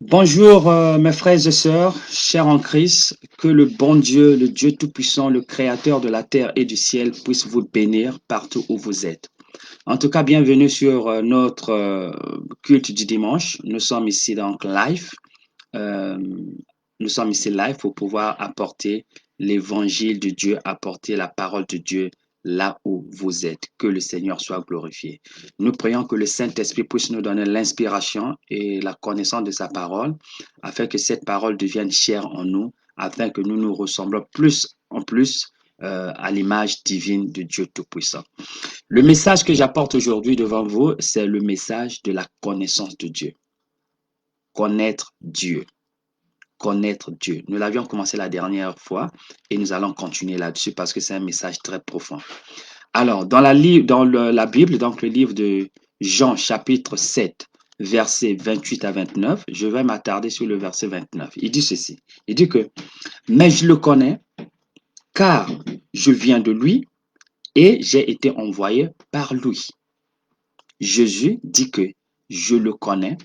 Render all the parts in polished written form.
Bonjour mes frères et sœurs, chers en Christ, que le bon Dieu, le Dieu Tout-Puissant, le Créateur de la terre et du ciel puisse vous bénir partout où vous êtes. En tout cas, bienvenue sur notre culte du dimanche. Nous sommes ici donc live. Euh, nous sommes ici live pour pouvoir apporter l'évangile de Dieu, apporter la parole de Dieu là où vous êtes. Que le Seigneur soit glorifié. Nous prions que le Saint-Esprit puisse nous donner l'inspiration et la connaissance de sa parole, afin que cette parole devienne chère en nous, afin que nous nous ressemblons plus en plus à l'image divine de Dieu Tout-Puissant. Le message que j'apporte aujourd'hui devant vous, c'est le message de la connaissance de Dieu. Connaître Dieu. Connaître Dieu. Nous l'avions commencé la dernière fois et nous allons continuer là-dessus parce que c'est un message très profond. Alors, la Bible, donc le livre de Jean chapitre 7, versets 28 à 29, je vais m'attarder sur le verset 29. Il dit ceci. Il dit que, mais je le connais car je viens de lui et j'ai été envoyé par lui. Jésus dit que je le connais,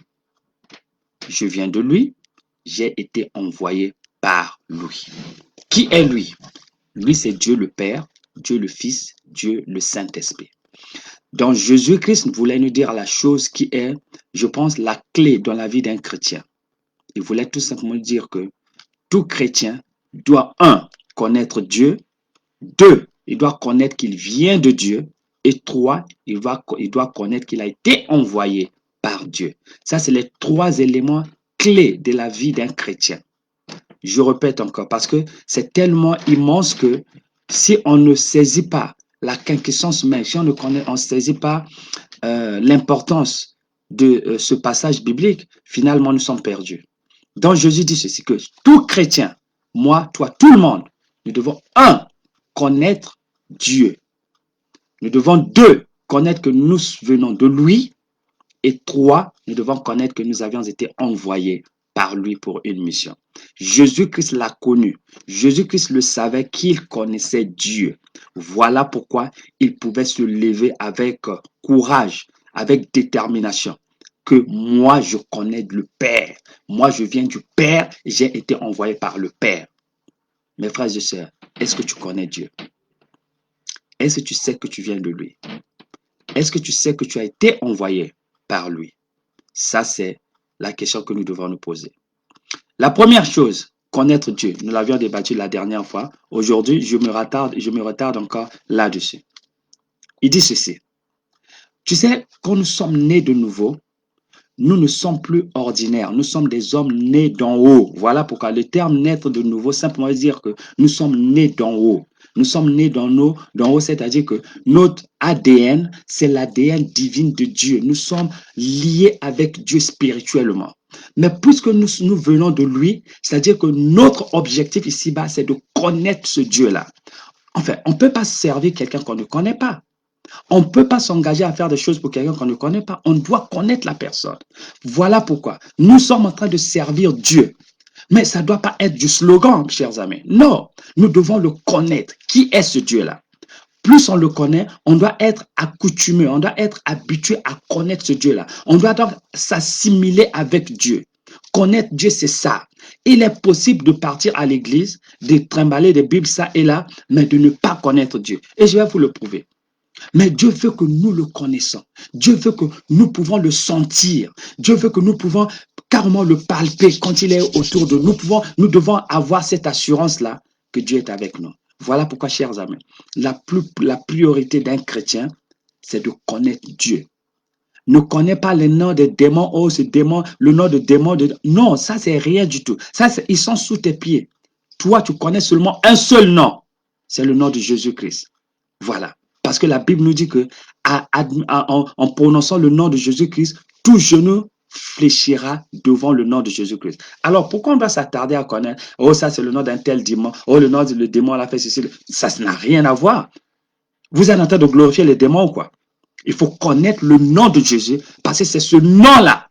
je viens de lui, j'ai été envoyé par lui. Qui est lui? Lui, c'est Dieu le Père, Dieu le Fils, Dieu le Saint-Esprit. Donc, Jésus-Christ voulait nous dire la chose qui est, je pense, la clé dans la vie d'un chrétien. Il voulait tout simplement dire que tout chrétien doit, un, connaître Dieu, deux, il doit connaître qu'il vient de Dieu, et trois, il doit connaître qu'il a été envoyé par Dieu. Ça, c'est les trois éléments clés de la vie d'un chrétien. Je répète encore, parce que c'est tellement immense que si on ne saisit pas la quintessence même, si on ne saisit pas l'importance de ce passage biblique, finalement nous sommes perdus. Donc Jésus dit ceci, que tout chrétien, moi, toi, tout le monde, nous devons, un, connaître Dieu. Nous devons, deux, connaître que nous venons de lui. Et trois, nous devons connaître que nous avions été envoyés par lui pour une mission. Jésus-Christ l'a connu. Jésus-Christ le savait qu'il connaissait Dieu. Voilà pourquoi il pouvait se lever avec courage, avec détermination. Que moi, je connais le Père. Moi, je viens du Père. J'ai été envoyé par le Père. Mes frères et sœurs, est-ce que tu connais Dieu? Est-ce que tu sais que tu viens de lui? Est-ce que tu sais que tu as été envoyé par lui? Ça, c'est la question que nous devons nous poser. La première chose, connaître Dieu. Nous l'avions débattu la dernière fois. Aujourd'hui, je me retarde encore là-dessus. Il dit ceci. Tu sais, quand nous sommes nés de nouveau, nous ne sommes plus ordinaires. Nous sommes des hommes nés d'en haut. Voilà pourquoi le terme naître de nouveau simplement veut dire que nous sommes nés d'en haut. Nous sommes nés d'en haut, c'est-à-dire que notre ADN, c'est l'ADN divine de Dieu. Nous sommes liés avec Dieu spirituellement. Mais puisque nous venons de lui, c'est-à-dire que notre objectif ici-bas, c'est de connaître ce Dieu-là. Enfin, on ne peut pas servir quelqu'un qu'on ne connaît pas. On ne peut pas s'engager à faire des choses pour quelqu'un qu'on ne connaît pas. On doit connaître la personne. Voilà pourquoi nous sommes en train de servir Dieu. Mais ça ne doit pas être du slogan, chers amis. Non, nous devons le connaître. Qui est ce Dieu-là? Plus on le connaît, on doit être accoutumé, on doit être habitué à connaître ce Dieu-là. On doit donc s'assimiler avec Dieu. Connaître Dieu, c'est ça. Il est possible de partir à l'église, de trimballer des Bibles ça et là, mais de ne pas connaître Dieu. Et je vais vous le prouver. Mais Dieu veut que nous le connaissons. Dieu veut que nous pouvons le sentir. Dieu veut que nous pouvons carrément le palper quand il est autour de nous. Nous devons avoir cette assurance-là que Dieu est avec nous. Voilà pourquoi, chers amis, la priorité d'un chrétien, c'est de connaître Dieu. Ne connais pas le nom des démons, oh ce démon, le nom de démon. Non, ça c'est rien du tout. Ça, ils sont sous tes pieds. Toi, tu connais seulement un seul nom. C'est le nom de Jésus-Christ. Voilà. Parce que la Bible nous dit que en prononçant le nom de Jésus-Christ, tout genou fléchira devant le nom de Jésus-Christ. Alors, pourquoi on va s'attarder à connaître, oh, ça c'est le nom d'un tel démon, oh, le nom du démon l'a fait ceci. Ça n'a rien à voir. Vous êtes en train de glorifier les démons ou quoi? Il faut connaître le nom de Jésus parce que c'est ce nom-là.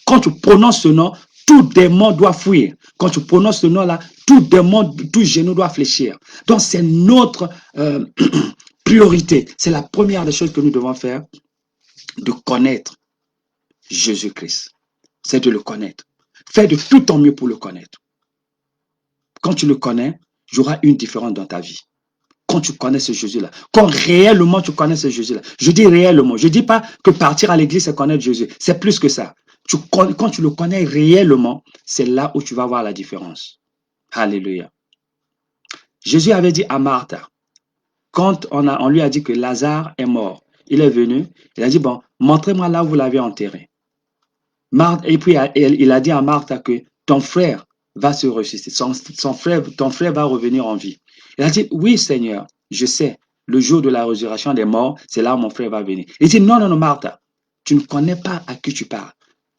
Quand tu prononces ce nom, tout démon doit fuir. Quand tu prononces ce nom-là, tout démon, tout genou doit fléchir. Donc, c'est notre priorité. C'est la première des choses que nous devons faire, de connaître Jésus-Christ. C'est de le connaître. Fais de tout ton mieux pour le connaître. Quand tu le connais, il y aura une différence dans ta vie. Quand tu connais ce Jésus-là, quand réellement tu connais ce Jésus-là, je dis réellement, je ne dis pas que partir à l'église c'est connaître Jésus, c'est plus que ça. Quand tu le connais réellement, c'est là où tu vas voir la différence. Alléluia. Jésus avait dit à Marthe, quand on lui a dit que Lazare est mort, il est venu, il a dit, bon, montrez-moi là où vous l'avez enterré. Marthe, et puis il a dit à Marthe que ton frère va se ressusciter, ton frère va revenir en vie. Il a dit, oui Seigneur, je sais, le jour de la résurrection des morts, c'est là où mon frère va venir. Il dit, non, non, non, Marthe, tu ne connais pas à qui tu parles.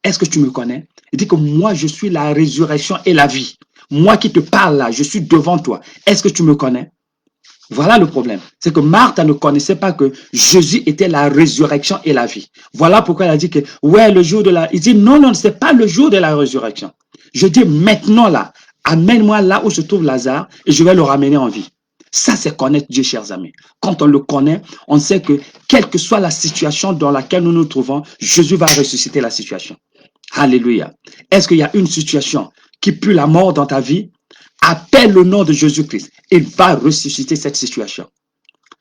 Est-ce que tu me connais? Il dit que moi, je suis la résurrection et la vie. Moi qui te parle là, je suis devant toi. Est-ce que tu me connais? Voilà le problème. C'est que Marthe ne connaissait pas que Jésus était la résurrection et la vie. Voilà pourquoi elle a dit que, ouais, le jour de la... Il dit, non, non, c'est pas le jour de la résurrection. Je dis maintenant là, amène-moi là où se trouve Lazare et je vais le ramener en vie. Ça, c'est connaître Dieu, chers amis. Quand on le connaît, on sait que quelle que soit la situation dans laquelle nous nous trouvons, Jésus va ressusciter la situation. Alléluia. Est-ce qu'il y a une situation qui pue la mort dans ta vie? Appelle le nom de Jésus-Christ. Il va ressusciter cette situation.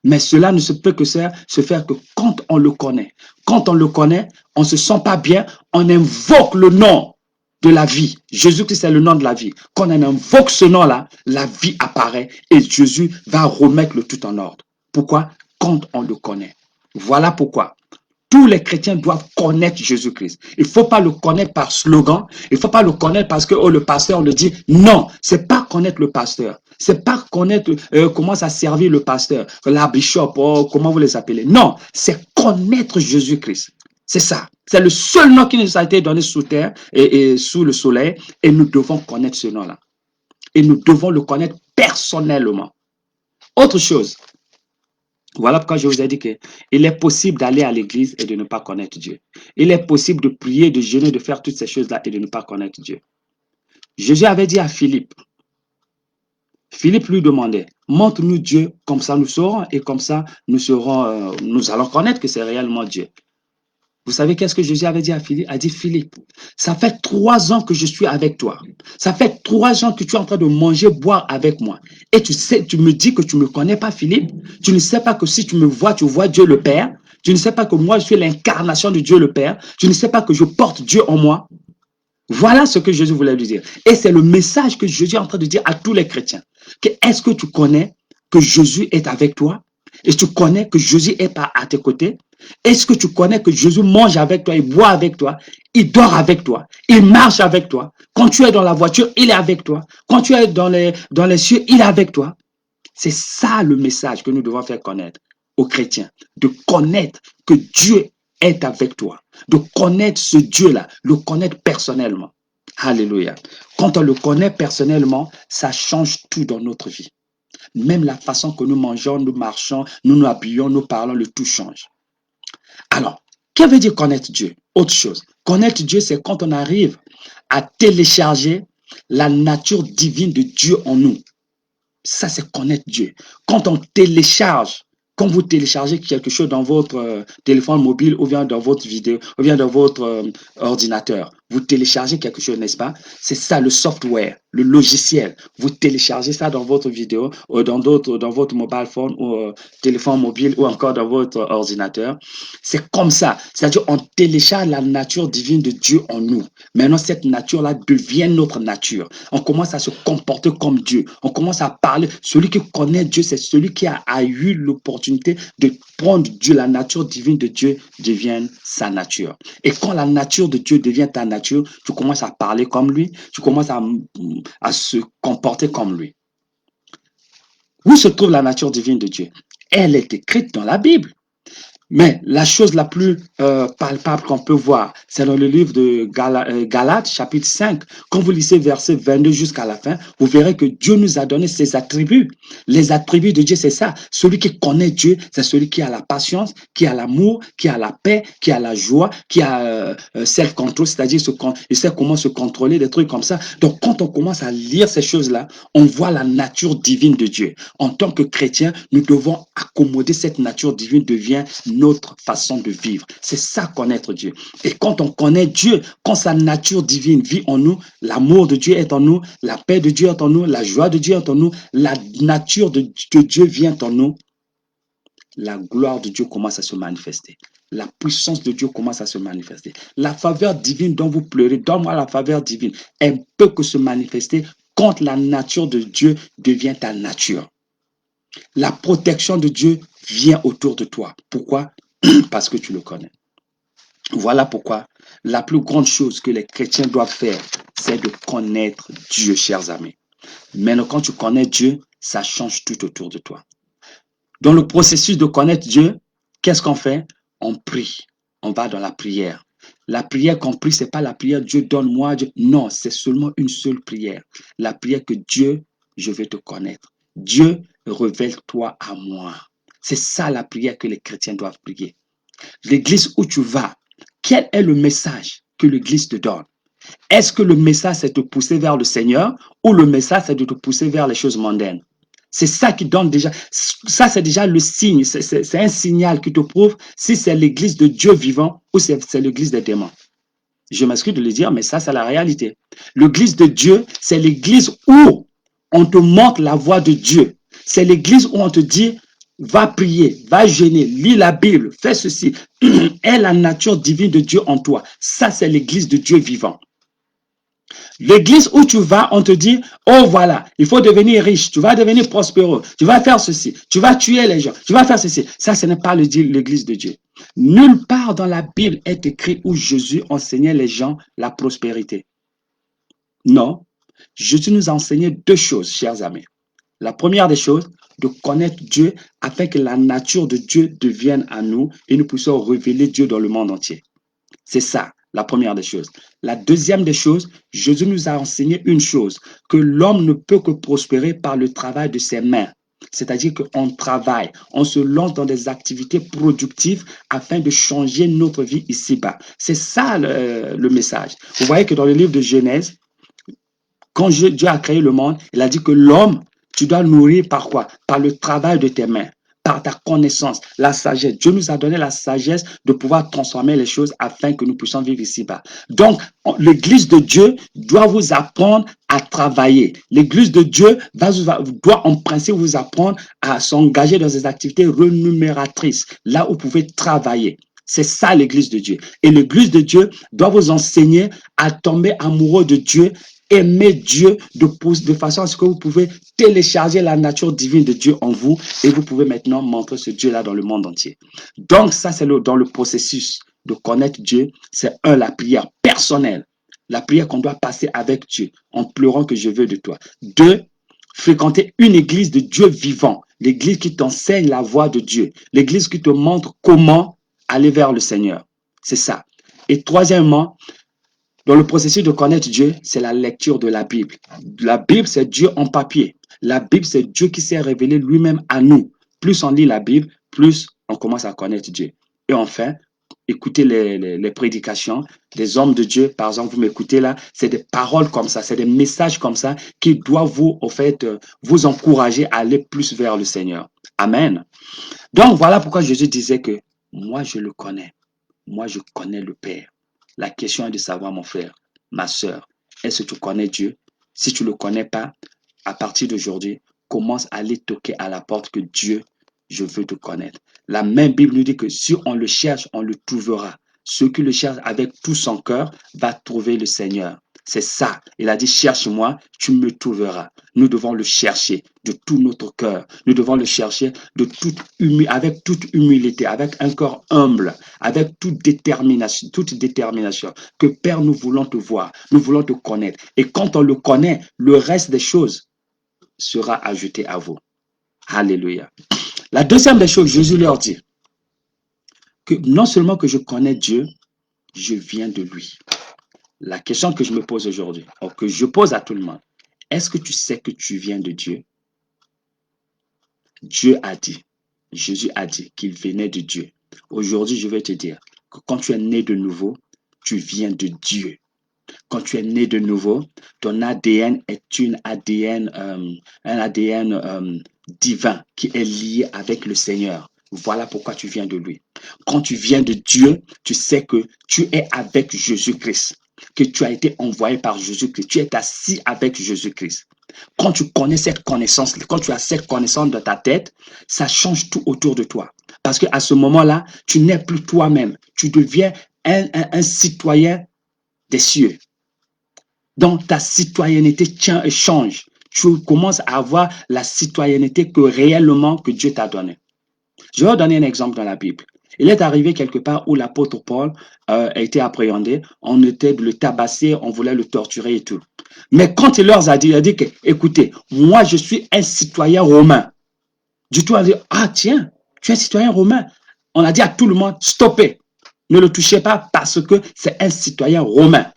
Mais cela ne se peut que se faire que quand on le connaît. Quand on le connaît, on ne se sent pas bien, on invoque le nom de la vie. Jésus-Christ est le nom de la vie. Quand on invoque ce nom-là, la vie apparaît et Jésus va remettre le tout en ordre. Pourquoi? Quand on le connaît. Voilà pourquoi. Tous les chrétiens doivent connaître Jésus-Christ. Il ne faut pas le connaître par slogan. Il ne faut pas le connaître parce que le pasteur le dit. Non, c'est pas connaître le pasteur. C'est pas connaître comment ça servir le pasteur, la bishop, comment vous les appelez. Non, c'est connaître Jésus-Christ. C'est ça. C'est le seul nom qui nous a été donné sous terre et sous le soleil. Et nous devons connaître ce nom-là. Et nous devons le connaître personnellement. Autre chose. Voilà pourquoi je vous ai dit qu'il est possible d'aller à l'église et de ne pas connaître Dieu. Il est possible de prier, de jeûner, de faire toutes ces choses-là et de ne pas connaître Dieu. Jésus avait dit à Philippe, Philippe lui demandait, montre-nous Dieu, comme ça nous saurons et comme ça nous allons connaître que c'est réellement Dieu. Vous savez qu'est-ce que Jésus avait dit à Philippe? A dit, Philippe, ça fait 3 ans que je suis avec toi. Ça fait 3 ans que tu es en train de manger, boire avec moi. Et tu me dis que tu ne me connais pas, Philippe. Tu ne sais pas que si tu me vois, tu vois Dieu le Père. Tu ne sais pas que moi, je suis l'incarnation de Dieu le Père. Tu ne sais pas que je porte Dieu en moi. Voilà ce que Jésus voulait lui dire. Et c'est le message que Jésus est en train de dire à tous les chrétiens. Est-ce que tu connais que Jésus est avec toi? Et tu connais que Jésus est à tes côtés? Est-ce que tu connais que Jésus mange avec toi, il boit avec toi, il dort avec toi, il marche avec toi? Quand tu es dans la voiture, il est avec toi. Quand tu es dans les cieux, il est avec toi. C'est ça le message que nous devons faire connaître aux chrétiens. De connaître que Dieu est avec toi. De connaître ce Dieu-là, le connaître personnellement. Alléluia. Quand on le connaît personnellement, ça change tout dans notre vie. Même la façon que nous mangeons, nous marchons, nous nous habillons, nous parlons, le tout change. Alors, que veut dire connaître Dieu? Autre chose. Connaître Dieu, c'est quand on arrive à télécharger la nature divine de Dieu en nous. Ça, c'est connaître Dieu. Quand on télécharge, quand vous téléchargez quelque chose dans votre téléphone mobile ou bien dans votre vidéo, ou bien dans votre ordinateur, vous téléchargez quelque chose, n'est-ce pas? C'est ça le software, le logiciel. Vous téléchargez ça dans votre vidéo, ou dans votre mobile phone ou téléphone mobile ou encore dans votre ordinateur. C'est comme ça. C'est-à-dire on télécharge la nature divine de Dieu en nous. Maintenant, cette nature-là devient notre nature. On commence à se comporter comme Dieu. On commence à parler. Celui qui connaît Dieu, c'est celui qui a eu l'opportunité de prendre Dieu, la nature divine de Dieu devient sa nature. Et quand la nature de Dieu devient ta nature, tu commences à parler comme lui, tu commences à se comporter comme lui. Où se trouve la nature divine de Dieu? Elle est écrite dans la Bible. Mais la chose la plus palpable qu'on peut voir, c'est dans le livre de Galates, chapitre 5. Quand vous lisez verset 22 jusqu'à la fin, vous verrez que Dieu nous a donné ses attributs. Les attributs de Dieu, c'est ça. Celui qui connaît Dieu, c'est celui qui a la patience, qui a l'amour, qui a la paix, qui a la joie, qui a self-control, c'est-à-dire il sait comment se contrôler, des trucs comme ça. Donc, quand on commence à lire ces choses-là, on voit la nature divine de Dieu. En tant que chrétien, nous devons accommoder cette nature divine, devient notre façon de vivre. C'est ça connaître Dieu. Et quand on connaît Dieu, quand sa nature divine vit en nous, l'amour de Dieu est en nous, la paix de Dieu est en nous, la joie de Dieu est en nous, la nature de Dieu vient en nous, la gloire de Dieu commence à se manifester. La puissance de Dieu commence à se manifester. La faveur divine dont vous pleurez, donne-moi la faveur divine, elle peut que se manifester quand la nature de Dieu devient ta nature. La protection de Dieu vient autour de toi. Pourquoi? Parce que tu le connais. Voilà pourquoi la plus grande chose que les chrétiens doivent faire, c'est de connaître Dieu, chers amis. Maintenant, quand tu connais Dieu, ça change tout autour de toi. Dans le processus de connaître Dieu, qu'est-ce qu'on fait? On prie. On va dans la prière. La prière qu'on prie, ce n'est pas la prière Dieu donne-moi. Dieu. Non, c'est seulement une seule prière. La prière que Dieu, je vais te connaître. Dieu, révèle-toi à moi. C'est ça la prière que les chrétiens doivent prier. L'église où tu vas, quel est le message que l'église te donne? Est-ce que le message c'est de te pousser vers le Seigneur ou le message c'est de te pousser vers les choses mondaines? C'est ça qui donne déjà, ça c'est déjà le signe, c'est un signal qui te prouve si c'est l'église de Dieu vivant ou c'est l'église des démons. Je m'excuse de le dire, mais ça c'est la réalité. L'église de Dieu, c'est l'église où on te montre la voie de Dieu. C'est l'église où on te dit, va prier, va jeûner, lis la Bible, fais ceci. Aie la nature divine de Dieu en toi. Ça c'est l'église de Dieu vivant. L'église où tu vas, on te dit, oh voilà, il faut devenir riche, tu vas devenir prospéreux, tu vas faire ceci, tu vas tuer les gens, tu vas faire ceci. Ça, ce n'est pas l'église de Dieu. Nulle part dans la Bible est écrit où Jésus enseignait les gens la prospérité. Non, Jésus nous a enseigné deux choses, chers amis. La première des choses, de connaître Dieu afin que la nature de Dieu devienne à nous et nous puissions révéler Dieu dans le monde entier. C'est ça, la première des choses. La deuxième des choses, Jésus nous a enseigné une chose, que l'homme ne peut que prospérer par le travail de ses mains. C'est-à-dire qu'on travaille, on se lance dans des activités productives afin de changer notre vie ici-bas. C'est ça le message. Vous voyez que dans le livre de Genèse, quand Dieu a créé le monde, il a dit que l'homme, tu dois le nourrir par quoi? Par le travail de tes mains, par ta connaissance, la sagesse. Dieu nous a donné la sagesse de pouvoir transformer les choses afin que nous puissions vivre ici-bas. Donc, l'église de Dieu doit vous apprendre à travailler. L'église de Dieu doit en principe vous apprendre à s'engager dans des activités rémunératrices, là où vous pouvez travailler. C'est ça l'église de Dieu. Et l'église de Dieu doit vous enseigner à tomber amoureux de Dieu, aimer Dieu de façon à ce que vous pouvez télécharger la nature divine de Dieu en vous et vous pouvez maintenant montrer ce Dieu-là dans le monde entier. Donc ça, c'est dans le processus de connaître Dieu. C'est la prière personnelle. La prière qu'on doit passer avec Dieu en pleurant que je veux de toi. Deux, fréquenter une église de Dieu vivant. L'église qui t'enseigne la voie de Dieu. L'église qui te montre comment aller vers le Seigneur. C'est ça. Et troisièmement, dans le processus de connaître Dieu, c'est la lecture de la Bible. La Bible, c'est Dieu en papier. La Bible, c'est Dieu qui s'est révélé lui-même à nous. Plus on lit la Bible, plus on commence à connaître Dieu. Et enfin, écoutez les prédications des hommes de Dieu. Par exemple, vous m'écoutez là, c'est des paroles comme ça, c'est des messages comme ça qui doivent vous, au fait, vous encourager à aller plus vers le Seigneur. Amen. Donc, voilà pourquoi Jésus disait que moi, je le connais. Moi, je connais le Père. La question est de savoir, mon frère, ma soeur, est-ce que tu connais Dieu? Si tu ne le connais pas, à partir d'aujourd'hui, commence à aller toquer à la porte que Dieu, je veux te connaître. La même Bible nous dit que si on le cherche, on le trouvera. Ceux qui le cherchent avec tout son cœur va trouver le Seigneur. C'est ça. Il a dit, cherche-moi, tu me trouveras. Nous devons le chercher de tout notre cœur. Nous devons le chercher avec toute humilité, avec un cœur humble, avec toute détermination. Que Père, nous voulons te voir, nous voulons te connaître. Et quand on le connaît, le reste des choses sera ajouté à vous. Alléluia. La deuxième des choses, Jésus leur dit que non seulement que je connais Dieu, je viens de lui. La question que je me pose aujourd'hui, ou que je pose à tout le monde, est-ce que tu sais que tu viens de Dieu? Dieu a dit, Jésus a dit qu'il venait de Dieu. Aujourd'hui, je vais te dire que quand tu es né de nouveau, tu viens de Dieu. Quand tu es né de nouveau, ton ADN est un ADN divin qui est lié avec le Seigneur. Voilà pourquoi tu viens de lui. Quand tu viens de Dieu, tu sais que tu es avec Jésus-Christ, que tu as été envoyé par Jésus-Christ, tu es assis avec Jésus-Christ. Quand tu connais cette connaissance, quand tu as cette connaissance dans ta tête, ça change tout autour de toi. Parce qu'à ce moment-là, tu n'es plus toi-même. Tu deviens un citoyen des cieux. Donc, ta citoyenneté change. Tu commences à avoir la citoyenneté que réellement que Dieu t'a donnée. Je vais vous donner un exemple dans la Bible. Il est arrivé quelque part où l'apôtre Paul a été appréhendé, on était de le tabasser, on voulait le torturer et tout. Mais quand il leur a dit que, écoutez, moi je suis un citoyen romain. Du tout, on a dit, ah tiens, tu es un citoyen romain. On a dit à tout le monde, stoppez, ne le touchez pas parce que c'est un citoyen romain.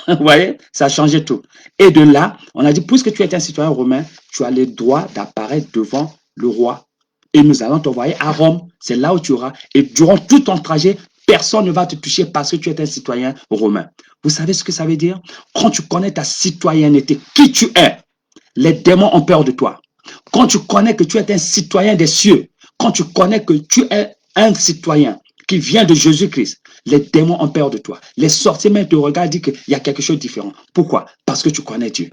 Vous voyez, ça a changé tout. Et de là, on a dit, puisque tu es un citoyen romain, tu as le droit d'apparaître devant le roi. Et nous allons t'envoyer à Rome. C'est là où tu auras. Et durant tout ton trajet, personne ne va te toucher parce que tu es un citoyen romain. Vous savez ce que ça veut dire? Quand tu connais ta citoyenneté, qui tu es, les démons ont peur de toi. Quand tu connais que tu es un citoyen des cieux, quand tu connais que tu es un citoyen qui vient de Jésus-Christ, les démons ont peur de toi. Les sorciers même te regardent et disent qu'il y a quelque chose de différent. Pourquoi? Parce que tu connais Dieu.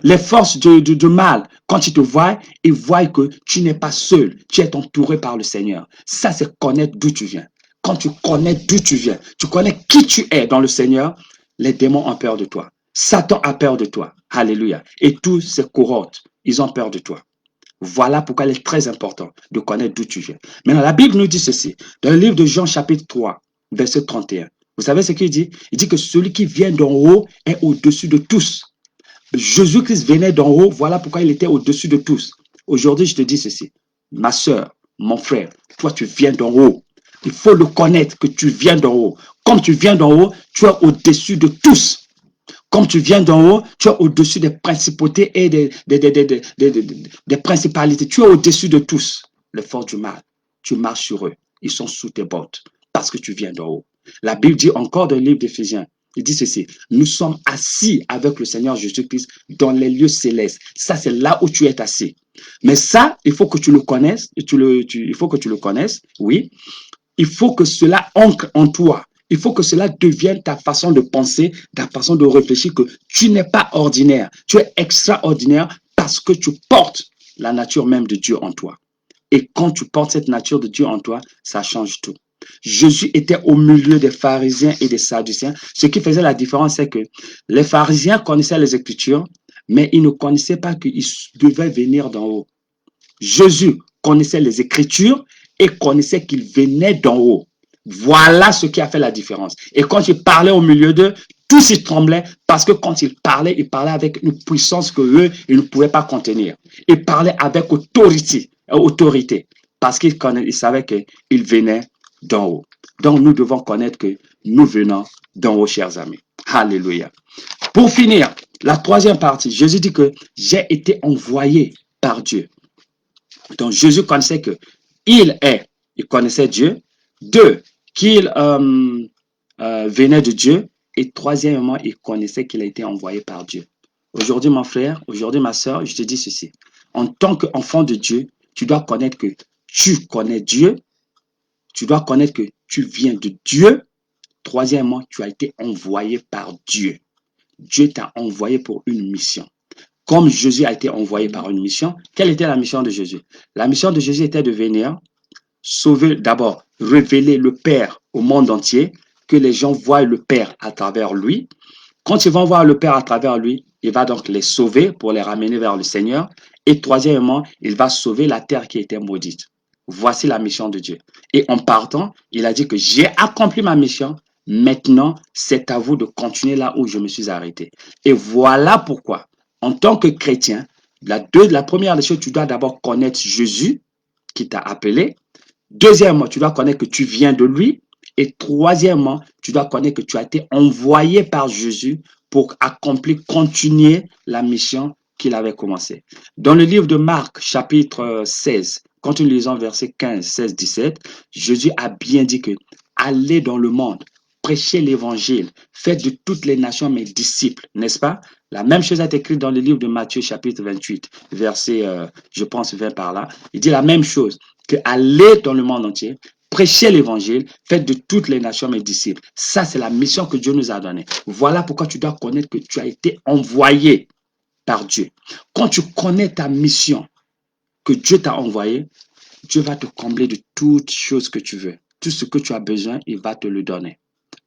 Les forces de mal, quand ils te voient, ils voient que tu n'es pas seul, tu es entouré par le Seigneur. Ça, c'est connaître d'où tu viens. Quand tu connais d'où tu viens, tu connais qui tu es dans le Seigneur, les démons ont peur de toi. Satan a peur de toi. Alléluia. Et tous ces cohortes, ils ont peur de toi. Voilà pourquoi il est très important de connaître d'où tu viens. Maintenant, la Bible nous dit ceci. Dans le livre de Jean, chapitre 3, verset 31. Vous savez ce qu'il dit? Il dit que celui qui vient d'en haut est au-dessus de tous. Jésus-Christ venait d'en haut, voilà pourquoi il était au-dessus de tous. Aujourd'hui, je te dis ceci. Ma soeur, mon frère, toi, tu viens d'en haut. Il faut le connaître que tu viens d'en haut. Comme tu viens d'en haut, tu es au-dessus de tous. Comme tu viens d'en haut, tu es au-dessus des principautés et des principalités. Tu es au-dessus de tous. Les forces du mal, tu marches sur eux. Ils sont sous tes bottes parce que tu viens d'en haut. La Bible dit encore dans le livre d'Éphésiens, il dit ceci, nous sommes assis avec le Seigneur Jésus-Christ dans les lieux célestes. Ça, c'est là où tu es assis. Mais ça, il faut que tu le connaisses, il faut que tu le connaisses, oui. Il faut que cela ancre en toi. Il faut que cela devienne ta façon de penser, ta façon de réfléchir, que tu n'es pas ordinaire. Tu es extraordinaire parce que tu portes la nature même de Dieu en toi. Et quand tu portes cette nature de Dieu en toi, ça change tout. Jésus était au milieu des pharisiens et des sadducéens. Ce qui faisait la différence, c'est que les pharisiens connaissaient les Écritures, mais ils ne connaissaient pas qu'ils devaient venir d'en haut. Jésus connaissait les Écritures et connaissait qu'il venait d'en haut. Voilà ce qui a fait la différence. Et quand il parlait au milieu d'eux, tous ils tremblaient parce que quand il parlait avec une puissance que eux, ils ne pouvaient pas contenir. Il parlait avec autorité parce qu'il savait qu'il venait d'en haut. Donc nous devons connaître que nous venons d'en haut, chers amis. Alléluia. Pour finir, la troisième partie, Jésus dit que j'ai été envoyé par Dieu. Donc Jésus connaissait que il connaissait Dieu. Deux, qu'il venait de Dieu. Et troisièmement, il connaissait qu'il a été envoyé par Dieu. Aujourd'hui, mon frère, aujourd'hui, ma soeur, je te dis ceci. En tant qu'enfant de Dieu, tu dois connaître que tu connais Dieu. Tu dois connaître que tu viens de Dieu. Troisièmement, tu as été envoyé par Dieu. Dieu t'a envoyé pour une mission. Comme Jésus a été envoyé par une mission, quelle était la mission de Jésus? La mission de Jésus était de venir sauver, d'abord, révéler le Père au monde entier, que les gens voient le Père à travers lui. Quand ils vont voir le Père à travers lui, il va donc les sauver pour les ramener vers le Seigneur. Et troisièmement, il va sauver la terre qui était maudite. Voici la mission de Dieu. Et en partant, il a dit que j'ai accompli ma mission. Maintenant, c'est à vous de continuer là où je me suis arrêté. Et voilà pourquoi, en tant que chrétien, la première des choses, tu dois d'abord connaître Jésus qui t'a appelé. Deuxièmement, tu dois connaître que tu viens de lui. Et troisièmement, tu dois connaître que tu as été envoyé par Jésus pour accomplir, continuer la mission qu'il avait commencée. Dans le livre de Marc, chapitre 16, quand nous lisons versets 15, 16, 17, Jésus a bien dit que allez dans le monde, prêchez l'évangile, faites de toutes les nations mes disciples, n'est-ce pas? La même chose est écrite dans le livre de Matthieu, chapitre 28, verset, je pense, 20 par là. Il dit la même chose. que allez dans le monde entier, prêchez l'évangile, faites de toutes les nations mes disciples. Ça, c'est la mission que Dieu nous a donnée. Voilà pourquoi tu dois connaître que tu as été envoyé par Dieu. Quand tu connais ta mission, que Dieu t'a envoyé, Dieu va te combler de toutes choses que tu veux. Tout ce que tu as besoin, il va te le donner.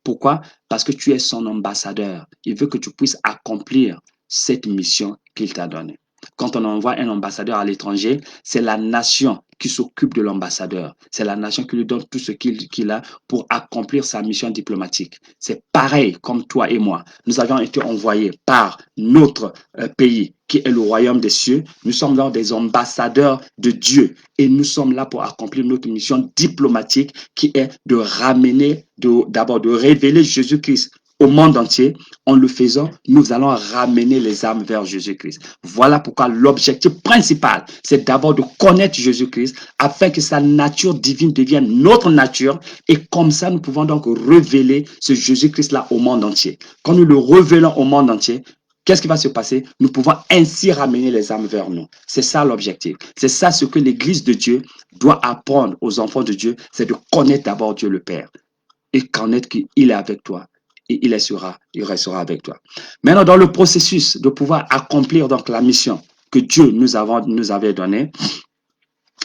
Pourquoi? Parce que tu es son ambassadeur. Il veut que tu puisses accomplir cette mission qu'il t'a donnée. Quand on envoie un ambassadeur à l'étranger, c'est la nation qui s'occupe de l'ambassadeur. C'est la nation qui lui donne tout ce qu'il a pour accomplir sa mission diplomatique. C'est pareil comme toi et moi. Nous avions été envoyés par notre pays qui est le royaume des cieux. Nous sommes là des ambassadeurs de Dieu et nous sommes là pour accomplir notre mission diplomatique qui est de ramener, d'abord de révéler Jésus-Christ au monde entier. En le faisant, nous allons ramener les âmes vers Jésus-Christ. Voilà pourquoi l'objectif principal, c'est d'abord de connaître Jésus-Christ afin que sa nature divine devienne notre nature et comme ça, nous pouvons donc révéler ce Jésus-Christ-là au monde entier. Quand nous le révélons au monde entier, qu'est-ce qui va se passer? Nous pouvons ainsi ramener les âmes vers nous. C'est ça l'objectif. C'est ça ce que l'Église de Dieu doit apprendre aux enfants de Dieu, c'est de connaître d'abord Dieu le Père et connaître qu'il est avec toi et il restera avec toi. Maintenant, dans le processus de pouvoir accomplir donc la mission que Dieu nous avait donnée,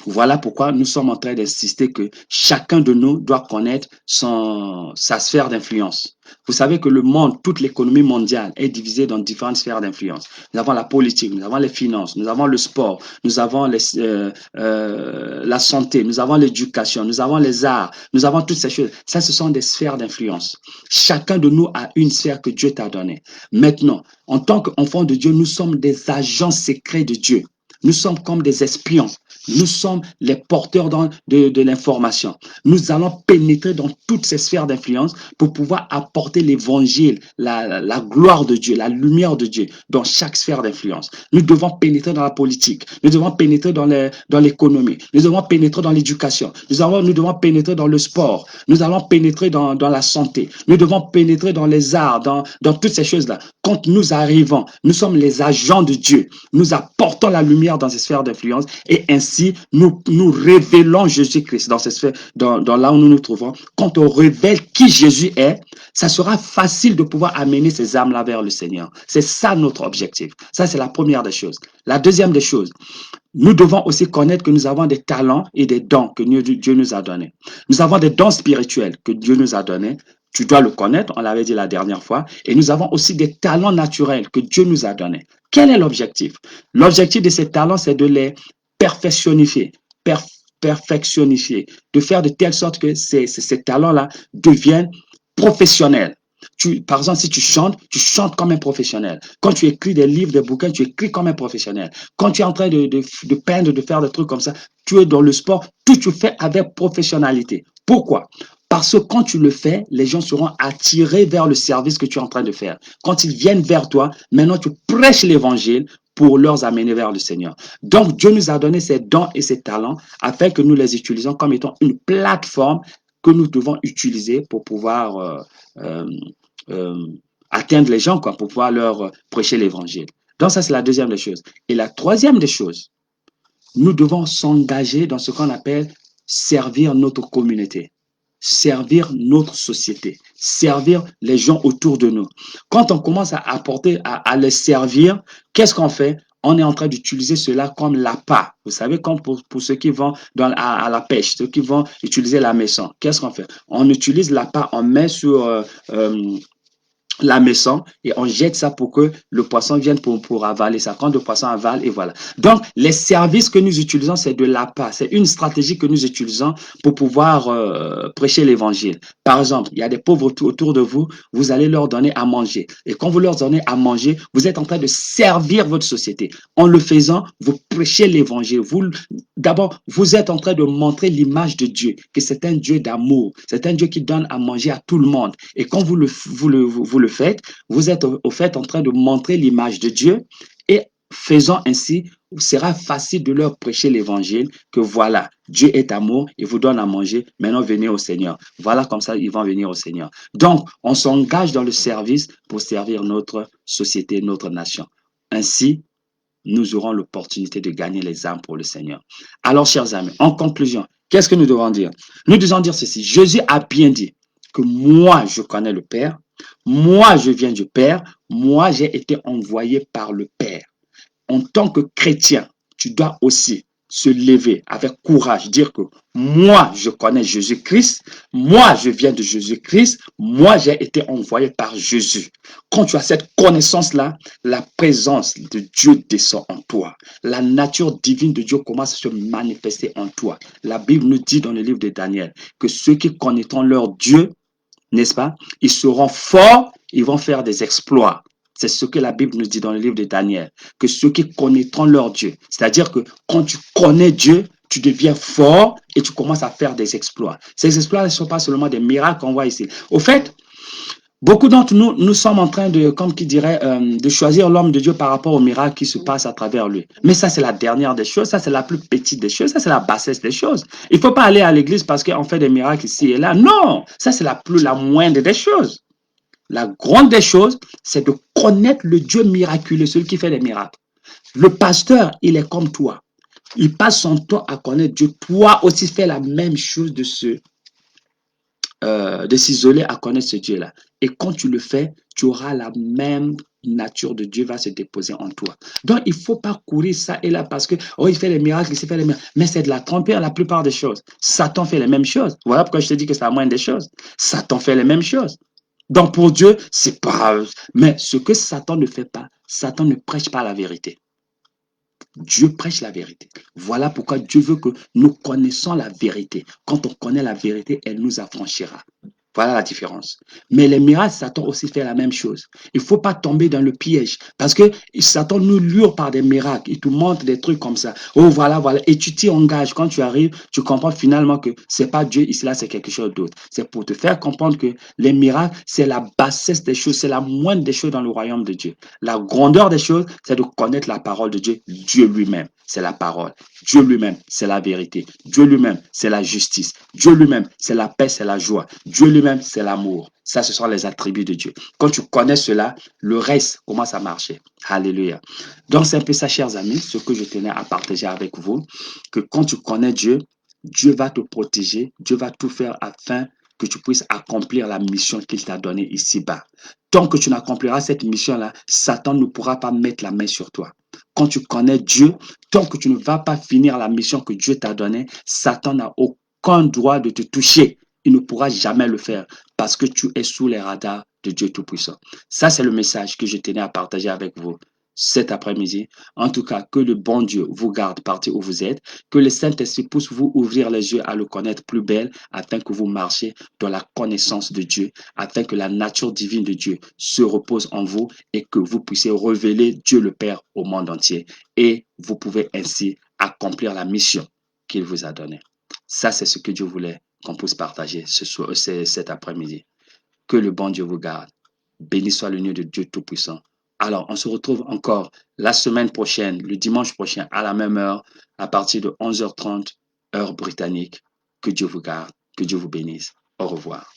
voilà pourquoi nous sommes en train d'insister que chacun de nous doit connaître sa sphère d'influence. Vous savez que le monde, toute l'économie mondiale est divisée dans différentes sphères d'influence. Nous avons la politique, nous avons les finances, nous avons le sport, nous avons la santé, nous avons l'éducation, nous avons les arts, nous avons toutes ces choses. Ça, ce sont des sphères d'influence. Chacun de nous a une sphère que Dieu t'a donnée. Maintenant, en tant qu'enfants de Dieu, nous sommes des agents secrets de Dieu. Nous sommes comme des espions. Nous sommes les porteurs de l'information. Nous allons pénétrer dans toutes ces sphères d'influence pour pouvoir apporter l'évangile, la gloire de Dieu, la lumière de Dieu dans chaque sphère d'influence. Nous devons pénétrer dans la politique. Nous devons pénétrer dans l'économie. Nous devons pénétrer dans l'éducation. Nous devons pénétrer dans le sport. Nous allons pénétrer dans la santé. Nous devons pénétrer dans les arts, dans toutes ces choses-là. Quand nous arrivons, nous sommes les agents de Dieu. Nous apportons la lumière dans ces sphères d'influence et ainsi nous révélons Jésus-Christ dans ces sphères, dans là où nous nous trouvons. Quand on révèle qui Jésus est, ça sera facile de pouvoir amener ces âmes-là vers le Seigneur. C'est ça notre objectif. Ça, c'est la première des choses. La deuxième des choses, nous devons aussi connaître que nous avons des talents et des dons que Dieu nous a donnés. Nous avons des dons spirituels que Dieu nous a donnés. Tu dois le connaître, on l'avait dit la dernière fois. Et nous avons aussi des talents naturels que Dieu nous a donnés. Quel est l'objectif? L'objectif de ces talents, c'est de les perfectionnifier, de faire de telle sorte que ces talents-là deviennent professionnels. Par exemple, si tu chantes comme un professionnel. Quand tu écris des livres, des bouquins, tu écris comme un professionnel. Quand tu es en train de peindre, de faire des trucs comme ça, tu es dans le sport, tout tu fais avec professionnalité. Pourquoi? Parce que quand tu le fais, les gens seront attirés vers le service que tu es en train de faire. Quand ils viennent vers toi, maintenant tu prêches l'évangile pour leur amener vers le Seigneur. Donc, Dieu nous a donné ces dons et ces talents afin que nous les utilisions comme étant une plateforme que nous devons utiliser pour pouvoir atteindre les gens, quoi, pour pouvoir leur prêcher l'évangile. Donc, ça, c'est la deuxième des choses. Et la troisième des choses, nous devons s'engager dans ce qu'on appelle servir notre communauté, servir notre société, servir les gens autour de nous. Quand on commence à apporter, à les servir, qu'est-ce qu'on fait? On est en train d'utiliser cela comme l'appât. Vous savez, comme pour ceux qui vont à la pêche, ceux qui vont utiliser la maison. Qu'est-ce qu'on fait? On utilise l'appât, on met sur la maison et on jette ça pour que le poisson vienne pour avaler ça. Quand le poisson avale, et voilà. Donc, les services que nous utilisons, c'est de l'appât. C'est une stratégie que nous utilisons pour pouvoir prêcher l'évangile. Par exemple, il y a des pauvres autour de vous, vous allez leur donner à manger. Et quand vous leur donnez à manger, vous êtes en train de servir votre société. En le faisant, vous prêchez l'évangile. D'abord, vous êtes en train de montrer l'image de Dieu, que c'est un Dieu d'amour. C'est un Dieu qui donne à manger à tout le monde. Et quand vous le faites, vous êtes au fait en train de montrer l'image de Dieu et faisant ainsi, il sera facile de leur prêcher l'évangile que voilà, Dieu est amour, il vous donne à manger, maintenant venez au Seigneur. Voilà comme ça, ils vont venir au Seigneur. Donc, on s'engage dans le service pour servir notre société, notre nation. Ainsi, nous aurons l'opportunité de gagner les âmes pour le Seigneur. Alors, chers amis, en conclusion, qu'est-ce que nous devons dire? Nous devons dire ceci. Jésus a bien dit que moi, je connais le Père, moi, je viens du Père, moi, j'ai été envoyé par le Père. En tant que chrétien, tu dois aussi se lever avec courage, dire que moi, je connais Jésus-Christ, moi, je viens de Jésus-Christ, moi, j'ai été envoyé par Jésus. Quand tu as cette connaissance-là, la présence de Dieu descend en toi. La nature divine de Dieu commence à se manifester en toi. La Bible nous dit dans le livre de Daniel que ceux qui connaîtront leur Dieu, n'est-ce pas, ils seront forts, ils vont faire des exploits. C'est ce que la Bible nous dit dans le livre de Daniel, que ceux qui connaîtront leur Dieu, c'est-à-dire que quand tu connais Dieu, tu deviens fort et tu commences à faire des exploits. Ces exploits ne sont pas seulement des miracles qu'on voit ici. Au fait, beaucoup d'entre nous, nous sommes en train de, comme qui dirait, de choisir l'homme de Dieu par rapport au miracle qui se passe à travers lui. Mais ça, c'est la dernière des choses. Ça, c'est la plus petite des choses. Ça, c'est la bassesse des choses. Il ne faut pas aller à l'église parce qu'on fait des miracles ici et là. Non, ça, c'est la moindre des choses. La grande des choses, c'est de connaître le Dieu miraculeux, celui qui fait des miracles. Le pasteur, il est comme toi. Il passe son temps à connaître Dieu. Toi aussi, fais la même chose de s'isoler à connaître ce Dieu-là. Et quand tu le fais, tu auras la même nature de Dieu va se déposer en toi. Donc, il ne faut pas courir ça et là parce que, oh, il fait les miracles, il fait les miracles. Mais c'est de la tromper à la plupart des choses. Satan fait les mêmes choses. Voilà pourquoi je te dis que c'est la moindre des choses. Satan fait les mêmes choses. Donc, pour Dieu, c'est pas. Mais ce que Satan ne fait pas, Satan ne prêche pas la vérité. Dieu prêche la vérité. Voilà pourquoi Dieu veut que nous connaissons la vérité. Quand on connaît la vérité, elle nous affranchira. Voilà la différence. Mais les miracles, Satan aussi fait la même chose. Il ne faut pas tomber dans le piège. Parce que Satan nous lure par des miracles. Il te montre des trucs comme ça. Oh, voilà, voilà. Et tu t'y engages. Quand tu arrives, tu comprends finalement que ce n'est pas Dieu ici, là, c'est quelque chose d'autre. C'est pour te faire comprendre que les miracles, c'est la bassesse des choses. C'est la moindre des choses dans le royaume de Dieu. La grandeur des choses, c'est de connaître la parole de Dieu. Dieu lui-même, c'est la parole. Dieu lui-même, c'est la vérité. Dieu lui-même, c'est la justice. Dieu lui-même, c'est la paix, c'est la joie. Dieu lui-même, c'est l'amour. Ça, ce sont les attributs de Dieu. Quand tu connais cela, le reste commence à marcher. Alléluia. Donc, c'est un peu ça, chers amis, ce que je tenais à partager avec vous, que quand tu connais Dieu, Dieu va te protéger, Dieu va tout faire afin que tu puisses accomplir la mission qu'il t'a donnée ici-bas. Tant que tu n'accompliras cette mission-là, Satan ne pourra pas mettre la main sur toi. Quand tu connais Dieu, tant que tu ne vas pas finir la mission que Dieu t'a donnée, Satan n'a aucun droit de te toucher. Il ne pourra jamais le faire parce que tu es sous les radars de Dieu Tout-Puissant. Ça, c'est le message que je tenais à partager avec vous cet après-midi. En tout cas, que le bon Dieu vous garde partout où vous êtes, que le Saint-Esprit puisse vous ouvrir les yeux à le connaître plus belle, afin que vous marchiez dans la connaissance de Dieu, afin que la nature divine de Dieu se repose en vous et que vous puissiez révéler Dieu le Père au monde entier. Et vous pouvez ainsi accomplir la mission qu'il vous a donnée. Ça, c'est ce que Dieu voulait qu'on puisse partager cet après-midi. Que le bon Dieu vous garde. Béni soit le nom de Dieu Tout-Puissant. Alors, on se retrouve encore la semaine prochaine, le dimanche prochain, à la même heure, à partir de 11h30, heure britannique. Que Dieu vous garde, que Dieu vous bénisse. Au revoir.